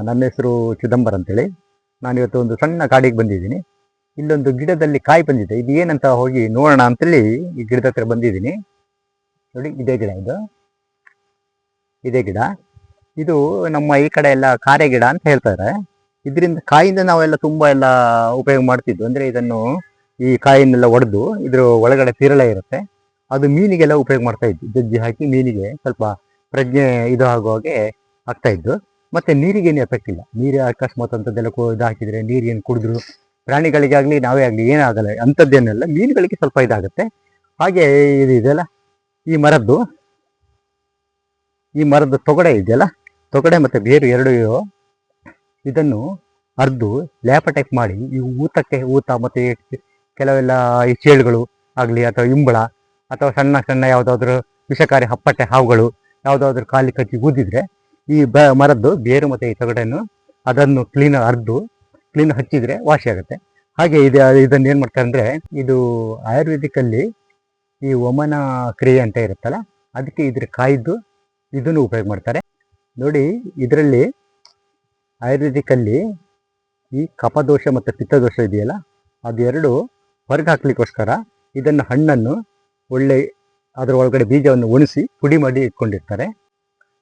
ನನ್ನ ಹೆಸರು ಚಿದಂಬರ್ ಅಂತೇಳಿ. ನಾನಿವತ್ತು ಒಂದು ಸಣ್ಣ ಕಾಡಿಗೆ ಬಂದಿದ್ದೀನಿ. ಇಲ್ಲೊಂದು ಗಿಡದಲ್ಲಿ ಕಾಯಿ ಬಂದಿದೆ. ಇದು ಏನಂತ ಹೋಗಿ ನೋಡೋಣ ಅಂತೇಳಿ ಈ ಗಿಡದ ಹತ್ರ ಬಂದಿದ್ದೀನಿ. ನೋಡಿ, ಇದೇ ಗಿಡ, ಇದೇ ಗಿಡ. ಇದು ನಮ್ಮ ಈ ಕಡೆ ಎಲ್ಲ ಕಾರೆ ಗಿಡ ಅಂತ ಹೇಳ್ತಾರೆ. ಇದರಿಂದ ಕಾಯಿಂದ ನಾವೆಲ್ಲ ತುಂಬಾ ಎಲ್ಲ ಉಪಯೋಗ ಮಾಡ್ತಿದ್ವು. ಅಂದ್ರೆ ಇದನ್ನು ಈ ಕಾಯಿನೆಲ್ಲ ಒಡೆದು ಇದ್ರ ಒಳಗಡೆ ತಿರಳೆ ಇರುತ್ತೆ, ಅದು ಮೀನಿಗೆಲ್ಲ ಉಪಯೋಗ ಮಾಡ್ತಾ ಇದ್ವಿ. ಜಜ್ಜಿ ಹಾಕಿ ಮೀನಿಗೆ ಸ್ವಲ್ಪ ಪ್ರಜ್ಞೆ ಇದು ಆಗೋ ಹಾಗೆ ಆಗ್ತಾ ಇದ್ದು. ಮತ್ತೆ ನೀರಿಗೇನು ಎಫೆಕ್ಟ್ ಇಲ್ಲ. ನೀರು ಅಕಸ್ಮಾತ್ ಅಂತದ್ದೆಲ್ಲ ಇದು ಹಾಕಿದ್ರೆ ನೀರೇನು ಕುಡಿದ್ರು ಪ್ರಾಣಿಗಳಿಗಾಗ್ಲಿ ನಾವೇ ಆಗಲಿ ಏನಾಗಲ್ಲ, ಅಂಥದ್ದೇನೆಲ್ಲ. ಮೀನುಗಳಿಗೆ ಸ್ವಲ್ಪ ಇದಾಗುತ್ತೆ. ಹಾಗೆ ಇದು ಇದೆಯಲ್ಲ, ಈ ಮರದ ತೊಗಡೆ ಇದೆಯಲ್ಲ, ತೊಗಡೆ ಮತ್ತೆ ಬೇರು ಎರಡು ಇದನ್ನು ಅರ್ದು ಲೇಪ ಟೈಪ್ ಮಾಡಿ ಈ ಊತ ಮತ್ತೆ ಕೆಲವೆಲ್ಲ ಈ ಚೇಳುಗಳು ಆಗಲಿ ಅಥವಾ ಇಂಬಳ ಅಥವಾ ಸಣ್ಣ ಸಣ್ಣ ಯಾವುದಾದ್ರೂ ವಿಷಕಾರಿ ಹಪ್ಪಟ್ಟೆ ಹಾವುಗಳು ಯಾವುದಾದ್ರೂ ಕಾಲಿ ಕಚ್ಚಿ ಊದಿದ್ರೆ ಈ ಮರದ್ದು ಬೇರು ಮತ್ತು ಈ ತೊಗಡೆಯನ್ನು ಅದನ್ನು ಕ್ಲೀನ್ ಹಚ್ಚಿದ್ರೆ ವಾಸಿ ಆಗುತ್ತೆ. ಹಾಗೆ ಇದನ್ನು ಏನು ಮಾಡ್ತಾರೆ ಅಂದರೆ, ಇದು ಆಯುರ್ವೇದಿಕಲ್ಲಿ ಈ ವಮನ ಕ್ರಿಯೆ ಅಂತ ಇರುತ್ತಲ್ಲ, ಅದಕ್ಕೆ ಇದ್ರ ಕಾಯ್ದು ಇದನ್ನು ಉಪಯೋಗ ಮಾಡ್ತಾರೆ. ನೋಡಿ, ಇದರಲ್ಲಿ ಆಯುರ್ವೇದಿಕಲ್ಲಿ ಈ ಕಫದೋಷ ಮತ್ತು ಪಿತ್ತದೋಷ ಇದೆಯಲ್ಲ, ಅದೆರಡು ಹೊರಗೆ ಹಾಕ್ಲಿಕ್ಕೋಸ್ಕರ ಇದನ್ನು ಹಣ್ಣನ್ನು ಒಳ್ಳೆ ಅದರ ಒಳಗಡೆ ಬೀಜವನ್ನು ಒಣಸಿ ಪುಡಿ ಮಾಡಿ ಇಟ್ಕೊಂಡಿರ್ತಾರೆ.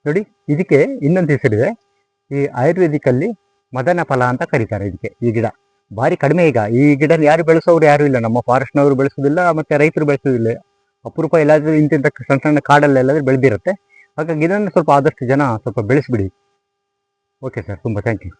ನೋಡಿ, ಇದಕ್ಕೆ ಇನ್ನೊಂದು ಹೆಸರಿದೆ. ಈ ಆಯುರ್ವೇದಿಕಲ್ಲಿ ಮದನ ಫಲ ಅಂತ ಕರೀತಾರೆ ಇದಕ್ಕೆ. ಈ ಗಿಡ ಭಾರಿ ಕಡಿಮೆ. ಈಗ ಈ ಗಿಡ ಯಾರು ಬೆಳೆಸೋರು ಯಾರು ಇಲ್ಲ. ನಮ್ಮ ಫಾರೆಸ್ಟ್ನವರು ಬೆಳೆಸೋದಿಲ್ಲ, ಮತ್ತೆ ರೈತರು ಬೆಳೆಸೋದಿಲ್ಲ. ಅಪರೂಪ ಎಲ್ಲಾದ್ರೂ ಇಂತಿಂಥ ಸಣ್ಣ ಸಣ್ಣ ಕಾಡಲ್ಲೆಲ್ಲಾದ್ರೂ ಬೆಳೆದಿರುತ್ತೆ. ಹಾಗಾಗಿ ಇದನ್ನು ಸ್ವಲ್ಪ ಆದಷ್ಟು ಜನ ಸ್ವಲ್ಪ ಬೆಳೆಸ್ಬಿಡಿ. ಓಕೆ ಸರ್, ತುಂಬ ಥ್ಯಾಂಕ್ ಯು.